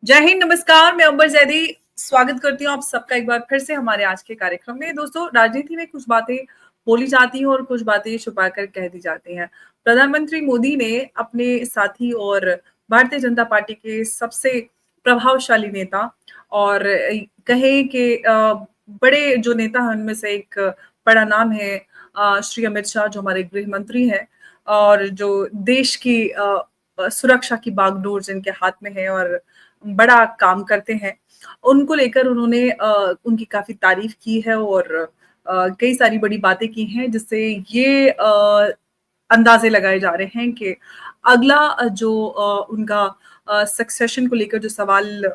जय हिंद, नमस्कार। मैं अंबर जैदी स्वागत करती हूँ आप सबका एक बार फिर से हमारे आज के कार्यक्रम में। दोस्तों, राजनीति में कुछ बातें बोली जाती हैं और कुछ बातें छुपाकर कह दी जाती हैं। प्रधानमंत्री मोदी ने अपने साथी और भारतीय जनता पार्टी के सबसे प्रभावशाली नेता और कहें कि बड़े जो नेता हैं उनमें से एक बड़ा नाम है श्री अमित शाह, जो हमारे गृह मंत्री हैं और जो देश की सुरक्षा की बागडोर जिनके हाथ में है और बड़ा काम करते हैं। उनको लेकर उन्होंने उनकी काफ़ी तारीफ़ की है और कई सारी बड़ी बातें की हैं, जिससे ये अंदाज़े लगाए जा रहे हैं कि अगला जो उनका सक्सेशन को लेकर जो सवाल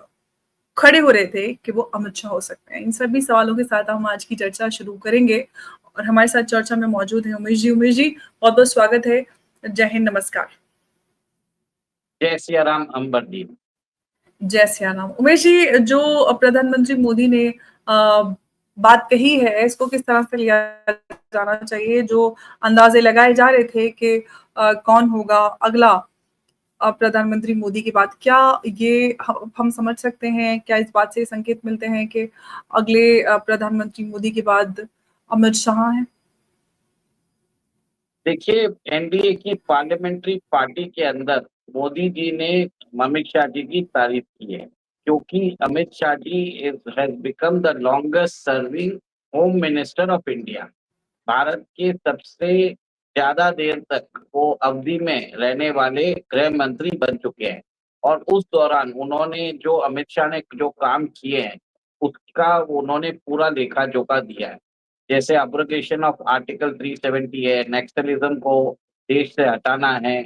खड़े हो रहे थे कि वो अमित शाह हो सकते हैं। इन सभी सवालों के साथ हम आज की चर्चा शुरू करेंगे और हमारे साथ चर्चा में मौजूद हैं उमेश जी। उमेश जी, बहुत-बहुत स्वागत है। जय हिंद, नमस्कार। जय सिया राम अंबर जी। जय सिया राम। उमेश जी, जो प्रधानमंत्री मोदी ने बात कही है, इसको किस तरह से लिया जाना चाहिए? जो अंदाज़े लगाए जा रहे थे कि कौन होगा अगला प्रधानमंत्री मोदी के बाद, क्या ये ह हम समझ सकते हैं? क्या इस बात से संकेत मिलते हैं कि अगले प्रधानमंत्री मोदी के बाद अमित शाह हैं? देखिए, एनडीए की पार्लियामेंट्री पार्टी के अंदर मोदी जी ने अमित शाह जी की तारीफ की है, क्योंकि Amit Shah ji has become the longest serving home minister of India. Bharat के सबसे ज़्यादा देर तक वो अवधि में रहने वाले गृह मंत्री बन चुके हैं और उस दौरान उन्होंने जो अमित शाह ने जो काम किए हैं, उसका उन्होंने पूरा लेखा-जोखा दिया है। जैसे एब्रोगेशन ऑफ आर्टिकल 370 है, नक्सलिज़्म को देश से हटाना है,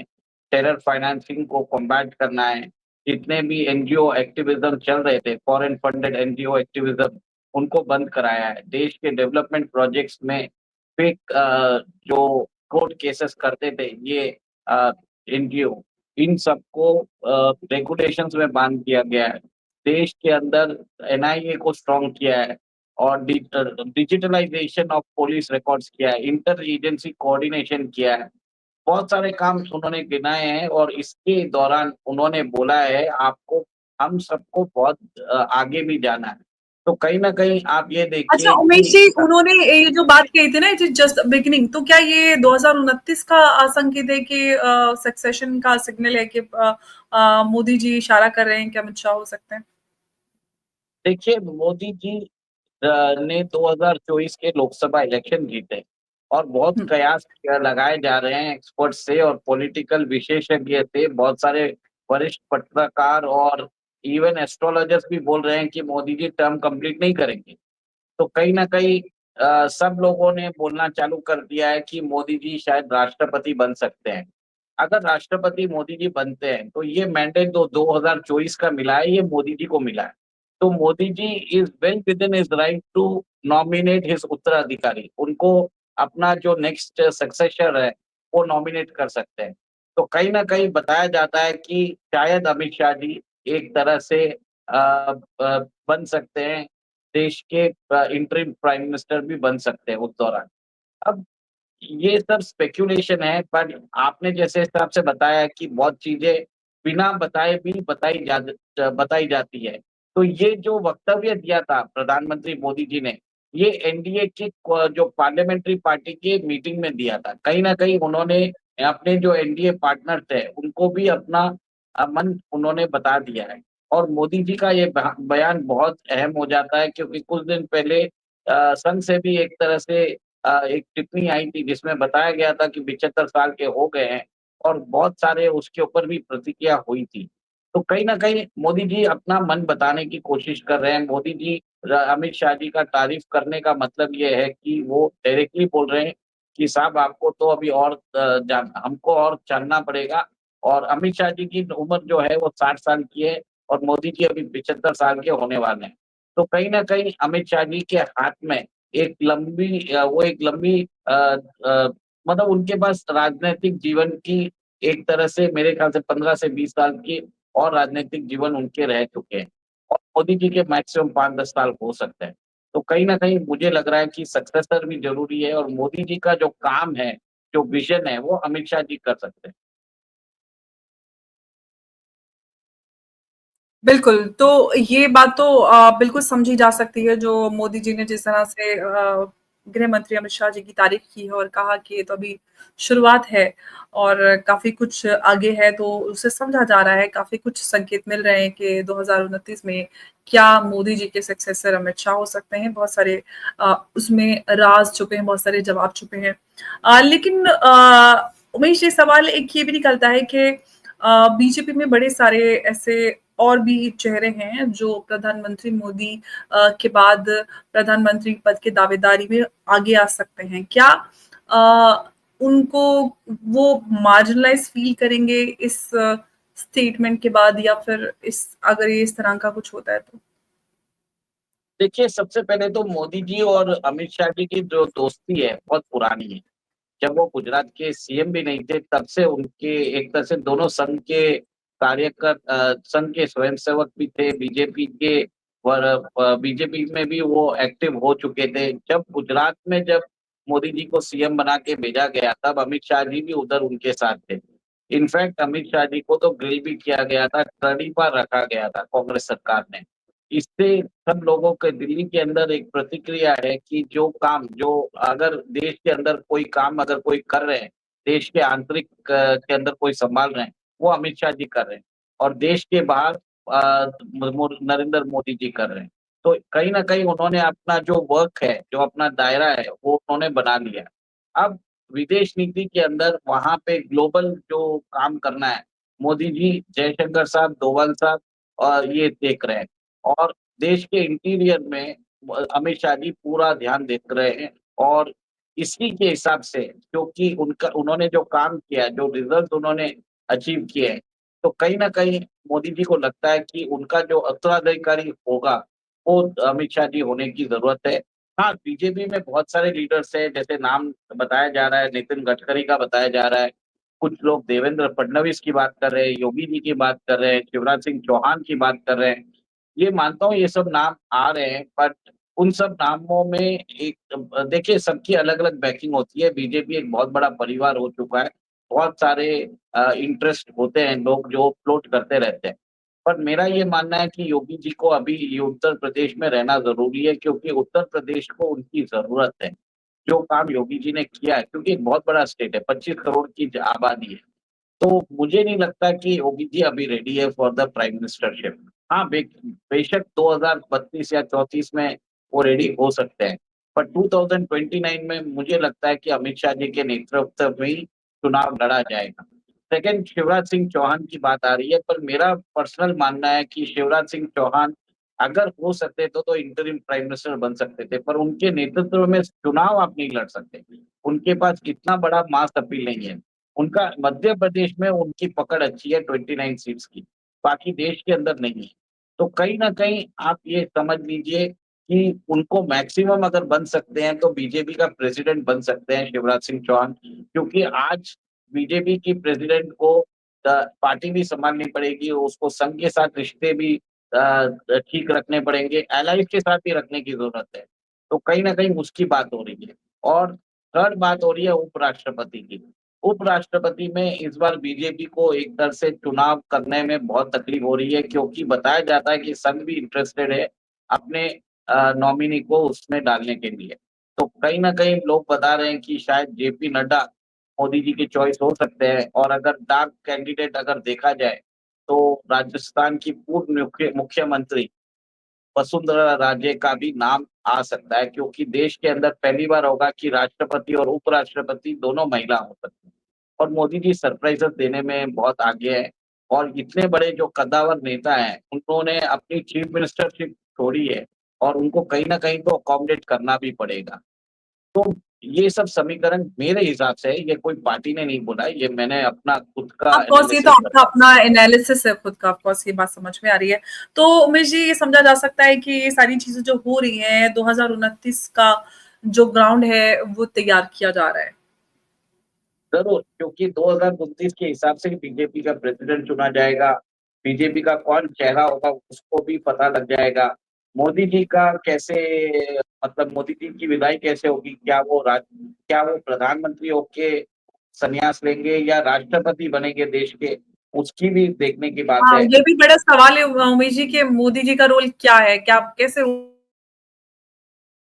टेरर फाइनेंसिंग को कॉम्बैट करना है, जितने भी एनजीओ एक्टिविज़्म चल रहे थे, फॉरेन फंडेड एनजीओ एक्टिविज़्म, उनको बंद कराया है। देश के डेवलपमेंट प्रोजेक्ट्स में फेक जो कोर्ट केसेस करते थे ये अ, एनजीओ, इन सबको रेगुलेशंस में बांध दिया गया है। देश के अंदर एनआईए को स्ट्रॉन्ग किया है और डिजिटलाइजेशन ऑफ पुलिस रिकॉर्ड्स किया है, इंटर एजेंसी कोऑर्डिनेशन किया है। बहुत सारे काम उन्होंने गिनाए हैं और इसके दौरान उन्होंने बोला है आपको हम सबको बहुत आगे भी जाना है। तो कहीं न कहीं आप ये अच्छा देखिए उमेश कि जी, उन्होंने ये जो बात कही थी ना, इट इज़ जस्ट बिगिनिंग, तो क्या ये 2029 का संकेत है कि सक्सेशन का सिग्नल है कि मोदी जी इशारा कर रहे हैं कि अमित शाह हो सकते हैं? देखिए मोदी जी ने 2024 के लोकसभा इलेक्शन जीते और बहुत हुँ। कयास लगाए जा रहे हैं एक्सपर्ट से और पॉलिटिकल विशेषज्ञ से, बहुत सारे वरिष्ठ पत्रकार और इवन एस्ट्रोलॉजर्स भी बोल रहे हैं कि मोदी जी टर्म कंप्लीट नहीं करेंगे। तो कहीं न कहीं सब लोगों ने बोलना चालू कर दिया है कि मोदी जी शायद राष्ट्रपति बन सकते हैं। अगर राष्ट्रपति मोदी जी बनते हैं, तो ये मैंडेट जो 2024 का मिला है, ये मोदी जी को मिला है। तो Modi ji is well within his right to nominate his उत्तराधिकारी। उनको अपना जो नेक्स्ट सक्सेसर है, वो नॉमिनेट कर सकते हैं। तो कहीं न कहीं बताया जाता है कि शायद अमित शाह जी एक तरह से बन सकते हैं, देश के इंटरिम प्राइम मिनिस्टर भी बन सकते हैं उस दौरान। अब ये सब स्पेक्युलेशन है, पर आपने जैसे हिसाब से बताया कि बहुत चीज़ें बिना बताए भी बताई जाती है। तो ये जो वक्तव्य दिया था प्रधानमंत्री मोदी जी ने, ये एनडीए की जो पार्लियामेंट्री पार्टी की मीटिंग में दिया था। कहीं न कहीं उन्होंने अपने जो एनडीए पार्टनर थे, उनको भी अपना मन उन्होंने बता दिया है। और मोदी जी का ये बयान बहुत अहम हो जाता है, क्योंकि कुछ दिन पहले संघ से भी एक तरह से एक टिप्पणी आई थी जिसमें बताया गया था कि 75 साल के हो गए हैं और बहुत सारे उसके ऊपर भी प्रतिक्रिया हुई थी। तो कहीं न कहीं मोदी जी अपना मन बताने की कोशिश कर रहे हैं। मोदी जी अमित शाह जी का तारीफ़ करने का मतलब ये है कि वो डायरेक्टली बोल रहे हैं कि साहब आपको तो अभी और हमको और जानना पड़ेगा। और अमित शाह जी की उम्र जो है वो 60 साल की है और मोदी जी अभी 75 साल के होने वाले हैं। तो कहीं न कहीं अमित शाह जी के हाथ में एक लंबी मतलब उनके पास राजनैतिक जीवन की एक तरह से मेरे ख्याल से 15 से 20 साल की और राजनैतिक जीवन उनके रह चुके हैं और मोदी जी के मैक्सिमम 5-10 साल हो सकते हैं। तो कहीं न कहीं मुझे लग रहा है कि सक्सेसर भी ज़रूरी है और मोदी जी का जो काम है, जो विज़न है, वो अमित शाह जी कर सकते हैं। बिल्कुल, तो ये बात तो बिल्कुल समझी जा सकती है जो मोदी जी ने जिस तरह से गृह मंत्री अमित शाह जी की तारीफ़ की है और कहा कि ये तो अभी शुरुआत है और काफ़ी कुछ आगे है, तो उसे समझा जा रहा है, काफ़ी कुछ संकेत मिल रहे हैं कि 2029 में क्या मोदी जी के सक्सेसर अमित शाह हो सकते हैं। बहुत सारे उसमें राज़ छुपे हैं, बहुत सारे जवाब छुपे हैं। लेकिन उमेश, ये सवाल एक ये भी निकलता है कि बीजेपी में बड़े सारे ऐसे और भी चेहरे हैं जो प्रधानमंत्री मोदी के बाद प्रधानमंत्री पद के दावेदारी में आगे आ सकते हैं। क्या उनको वो मार्जिनलाइज फील करेंगे इस स्टेटमेंट के बाद, या फिर इस अगर ये इस तरह का कुछ होता है तो? देखिए, सबसे पहले तो मोदी जी और अमित शाह जी की जो दोस्ती है बहुत पुरानी है। जब वो गुजरात के सीएम भी नहीं थे, तब से उनके एक तरह से दोनों संघ के संघ के स्वयंसेवक भी थे, बीजेपी के और बीजेपी में भी वो एक्टिव हो चुके थे। जब गुजरात में जब मोदी जी को सीएम बना के भेजा गया, तब अमित शाह जी भी उधर उनके साथ थे। इनफैक्ट अमित शाह जी को तो ग्रिल भी किया गया था, टर्नी पर रखा गया था कांग्रेस सरकार ने। इससे सब लोगों के दिल्ली के अंदर एक प्रतिक्रिया है कि जो अगर देश के अंदर कोई काम अगर कोई कर रहे हैं, देश के आंतरिक के अंदर कोई संभाल रहे हैं, वो अमित शाह जी कर रहे हैं और देश के बाहर नरेंद्र मोदी जी कर रहे हैं। तो कहीं न कहीं उन्होंने अपना जो वर्क है, जो अपना दायरा है, वो उन्होंने बना लिया। अब विदेश नीति के अंदर वहाँ पे ग्लोबल जो काम करना है, मोदी जी, जयशंकर साहब, डोभाल साहब ये देख रहे हैं। और देश के इंटीरियर में अमित शाह जी पूरा ध्यान देख रहे हैं और इसी के हिसाब से, क्योंकि उनका उन्होंने जो काम किया है, जो रिज़ल्ट उन्होंने अचीव किए हैं, तो कहीं न कहीं मोदी जी को लगता है कि उनका जो उत्तराधिकारी होगा, वो अमित शाह जी होने की ज़रूरत है। हाँ, बीजेपी में बहुत सारे लीडर्स हैं, जैसे नाम बताया जा रहा है, नितिन गडकरी का बताया जा रहा है। कुछ लोग देवेंद्र फडणवीस की बात कर रहे हैं, योगी जी की बात कर रहे हैं, शिवराज सिंह चौहान की बात कर रहे हैं। ये मानता हूँ ये सब नाम आ रहे हैं, बट उन सब नामों में देखिए सबकी अलग-अलग बैकिंग होती है। बीजेपी एक बहुत बड़ा परिवार हो चुका है। बहुत सारे इंटरेस्ट होते हैं, लोग जो फ्लोट करते रहते हैं। पर मेरा ये मानना है कि योगी जी को अभी ये उत्तर प्रदेश में रहना ज़रूरी है, क्योंकि उत्तर प्रदेश को उनकी ज़रूरत है। जो काम योगी जी ने किया है, क्योंकि एक बहुत बड़ा स्टेट है, 25 करोड़ की आबादी है। तो मुझे नहीं लगता कि योगी जी अभी रेडी है फॉर द प्राइम मिनिस्टरशिप। हाँ, बेशक 2032 या 34 में वो रेडी हो सकते हैं, पर 2029 में मुझे लगता है कि अमित शाह जी के नेतृत्व में ही चुनाव लड़ा जाएगा। सेकंड, शिवराज सिंह चौहान की बात आ रही है, पर मेरा पर्सनल मानना है कि शिवराज सिंह चौहान अगर हो सकते तो इंटरिम प्राइम मिनिस्टर बन सकते थे, पर उनके नेतृत्व में चुनाव आप नहीं लड़ सकते। उनके पास इतना बड़ा मास अपील नहीं है। उनका मध्य प्रदेश में उनकी पकड़ अच्छी है 29 सीट्स की, बाकी देश के अंदर नहीं है। तो कहीं न कहीं आप ये समझ लीजिए कि उनको मैक्सिमम अगर बन सकते हैं तो बीजेपी का प्रेज़िडेंट बन सकते हैं शिवराज सिंह चौहान, क्योंकि आज बीजेपी की प्रेज़िडेंट को पार्टी भी सँभालनी पड़ेगी, उसको संघ के साथ रिश्ते भी ठीक रखने पड़ेंगे, एलाइज़ के साथ भी रखने की ज़रूरत है। तो कहीं न कहीं उसकी बात हो रही है और थर्ड बात हो रही है उपराष्ट्रपति की। उपराष्ट्रपति में इस बार बीजेपी को एक तरह से चुनाव करने में बहुत तकलीफ हो रही है, क्योंकि बताया जाता है कि संघ भी इंटरेस्टेड है अपने नॉमिनी को उसमें डालने के लिए। तो कहीं न कहीं लोग बता रहे हैं कि शायद जेपी नड्डा मोदी जी की चॉइस हो सकते हैं और अगर डार्क कैंडिडेट अगर देखा जाए, तो राजस्थान की पूर्व मुख्यमंत्री वसुंधरा राजे का भी नाम आ सकता है, क्योंकि देश के अंदर पहली बार होगा कि राष्ट्रपति और उपराष्ट्रपति दोनों महिला हो सकती हैं। और मोदी जी सरप्राइज़ेज़ देने में बहुत आगे हैं और इतने बड़े जो कद्दावर नेता हैं, उन्होंने अपनी चीफ मिनिस्टरशिप छोड़ी है और उनको कहीं न कहीं तो अकोमोडेट करना भी पड़ेगा। तो ये सब समीकरण मेरे हिसाब से है, ये कोई पार्टी ने नहीं बोला है, ये मैंने अपना खुद का ऑफ कोर्स ये तो एनालिसिस आपका बताया। अपना एनालिसिस है खुद का, ऑफ कोर्स ये बात समझ में आ रही है। तो उमेश जी, ये समझा जा सकता है कि ये सारी चीज़ें जो हो रही हैं 2029 का जो ग्राउंड है वो तैयार किया जा रहा है। ज़रूर, क्योंकि 2029 के हिसाब से ही बीजेपी का प्रेज़िडेंट चुना जाएगा। बीजेपी का कौन चेहरा होगा उसको भी पता लग जाएगा। मोदी जी का कैसे, मतलब मोदी जी की विदाई कैसे होगी? क्या वो प्रधानमंत्री होके संन्यास लेंगे या राष्ट्रपति बनेंगे देश के? उसकी भी देखने की बात हाँ, है। ये भी बड़ा सवाल है उमेश जी कि मोदी जी का रोल क्या है? क्या कैसे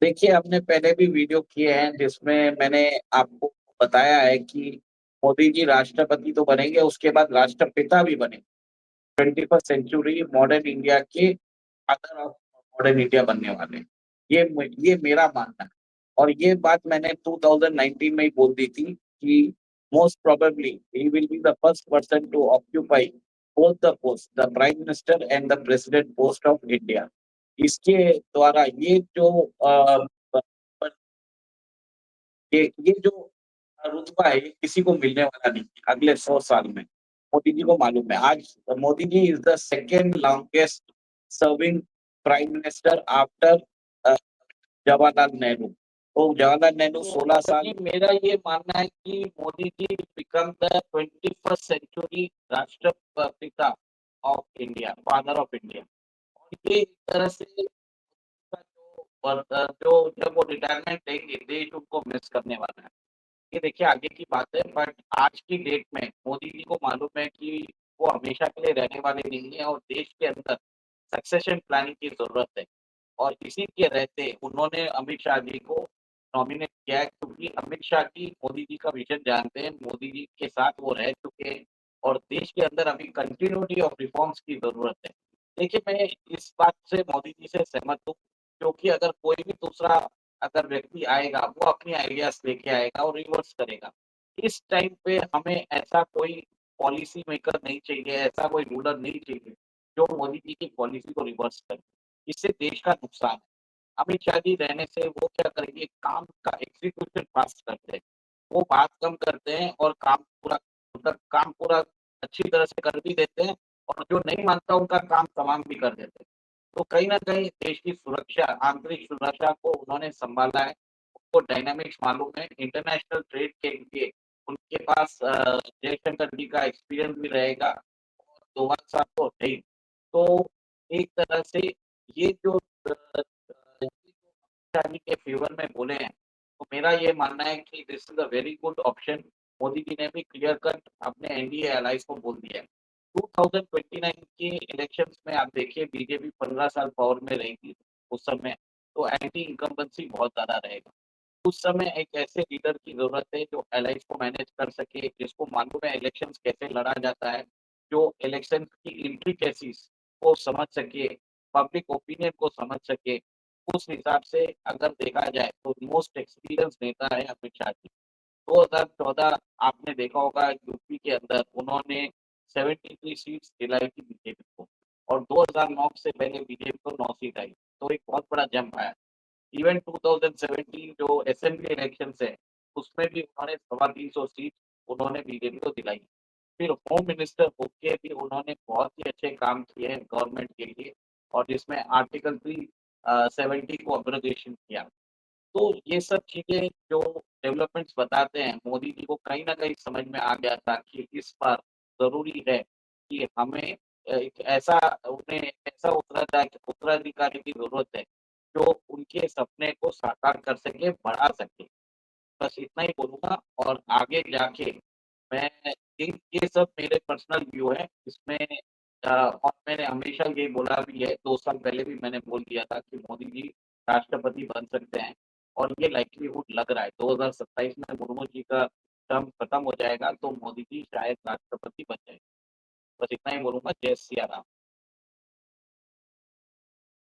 देखिए, हमने पहले भी वीडियो किए हैं जिसमें मैंने आपको बताया है कि मोदी जी राष्ट्रपति तो बनेंगे, उसके बाद राष्ट्रपिता भी बनेंगे। 21st सेंचुरी मॉडर्न इंडिया के फादर ऑफ मॉडर्न इंडिया बनने वाले हैं। ये मेरा मानना है और ये बात मैंने 2019 में ही बोल दी थी कि most probably he will be the first person to occupy both the post, the prime minister and the president post of India. इसके द्वारा ये जो रुतबा है ये किसी को मिलने वाला नहीं है अगले 100 साल में। मोदी जी को मालूम है। आज Modi ji is the second longest serving prime minister after uh, Jawaharlal Nehru. तो जवाहरलाल नेहरू 16 साल। मेरा ये मानना है कि Modi ji become the 21st century राष्ट्रपिता of India, father of India. और ये एक तरह से जो जब वो रिटायरमेंट लेंगे देश उनको मिस करने वाला है। ये देखिए आगे की बात है, बट आज की डेट में मोदी जी को मालूम है कि वो हमेशा के लिए रहने वाले नहीं है और देश के अंदर सक्सेशन प्लानिंग की ज़रूरत है। और इसी के रहते उन्होंने अमित शाह जी को नॉमिनेट किया है, क्योंकि अमित शाह जी मोदी जी का विज़न जानते हैं, मोदी जी के साथ वो रह चुके हैं और देश के अंदर अभी कंटिन्यूटी ऑफ रिफॉर्म्स की ज़रूरत है। देखिए, मैं इस बात से मोदी जी से सहमत हूँ, क्योंकि अगर कोई भी दूसरा अगर व्यक्ति आएगा, वो अपनी आइडियाज़ लेके आएगा और रिवर्स करेगा। इस टाइम पे हमें ऐसा कोई पॉलिसी मेकर नहीं चाहिए, ऐसा कोई रूलर नहीं चाहिए, जो मोदी जी की पॉलिसी को रिवर्स करे। इससे देश का नुकसान है। अमित शाह जी रहने से वो क्या करेंगे, काम का एग्ज़ीक्यूशन फ़ास्ट करते हैं। वो बात कम करते हैं और काम पूरा अच्छी तरह से कर भी देते हैं और जो नहीं मानता उनका काम तमाम भी कर देते हैं। तो कहीं न कहीं देश की सुरक्षा, आंतरिक सुरक्षा को उन्होंने सँभाला है। उनको डायनामिक्स मालूम है, इंटरनेशनल ट्रेड के लिए उनके पास जयशंकर जी का एक्सपीरियंस भी रहेगा और दोबारा साहब तो है ही। तो एक तरह से ये जो शादी के फेवर में बोले हैं, तो मेरा ये मानना है कि this is a very good option. Modi ji ने भी क्लियर कट अपने एनडीए एलाइज़ को बोल दिया है। 2029 के इलेक्शंस में आप देखिए बीजेपी 15 साल पावर में रहेगी उस समय, तो एंटी इनकम्बेंसी बहुत ज़्यादा रहेगा। उस समय एक ऐसे लीडर की ज़रूरत है जो एलाइज़ को मैनेज कर सके, जिसको मालूम है इलेक्शंस कैसे लड़ा जाता है, जो इलेक्शन की इंट्रिकेसीज़ को समझ सके, पब्लिक ओपिनियन को समझ सके। उस हिसाब से अगर देखा जाए तो मोस्ट एक्सपीरियंस नेता है अमित शाह जी। 2014 आपने देखा होगा यूपी के अंदर उन्होंने 73 सीट्स दिलाई थी बीजेपी को और 2009 से पहले बीजेपी को 9 सीट आई। तो एक बहुत बड़ा जंप आया। इवन 2017 जो असेंबली इलेक्शंस है, उसमें भी उन्होंने सवा 300 सीट उन्होंने बीजेपी को दिलाई। फिर होम मिनिस्टर होके भी उन्होंने बहुत ही अच्छे काम किए हैं गवर्नमेंट के लिए और जिसमें आर्टिकल 370 को अब्रोगेशन किया। तो ये सब चीज़ें जो डेवलपमेंट्स बताते हैं, मोदी जी को कहीं न कहीं समझ में आ गया था कि इस बार ज़रूरी है कि हमें एक ऐसा उन्हें ऐसा उत्तराधिकारी की ज़रूरत है, जो उनके सपने को साकार कर सके, बढ़ा सके। बस इतना ही बोलूँगा और आगे जाके मैं ये सब मेरे पर्सनल व्यू है। इसमें और मैंने हमेशा ये बोला भी है, 2 साल पहले भी मैंने बोल दिया था कि मोदी जी राष्ट्रपति बन सकते हैं और ये लाइक्लीहुड लग रहा है। 2027 में मुर्मू जी का टर्म खत्म हो जाएगा, तो मोदी जी शायद राष्ट्रपति बन जाएँगे। बस इतना ही बोलूँगा। जय सिया राम।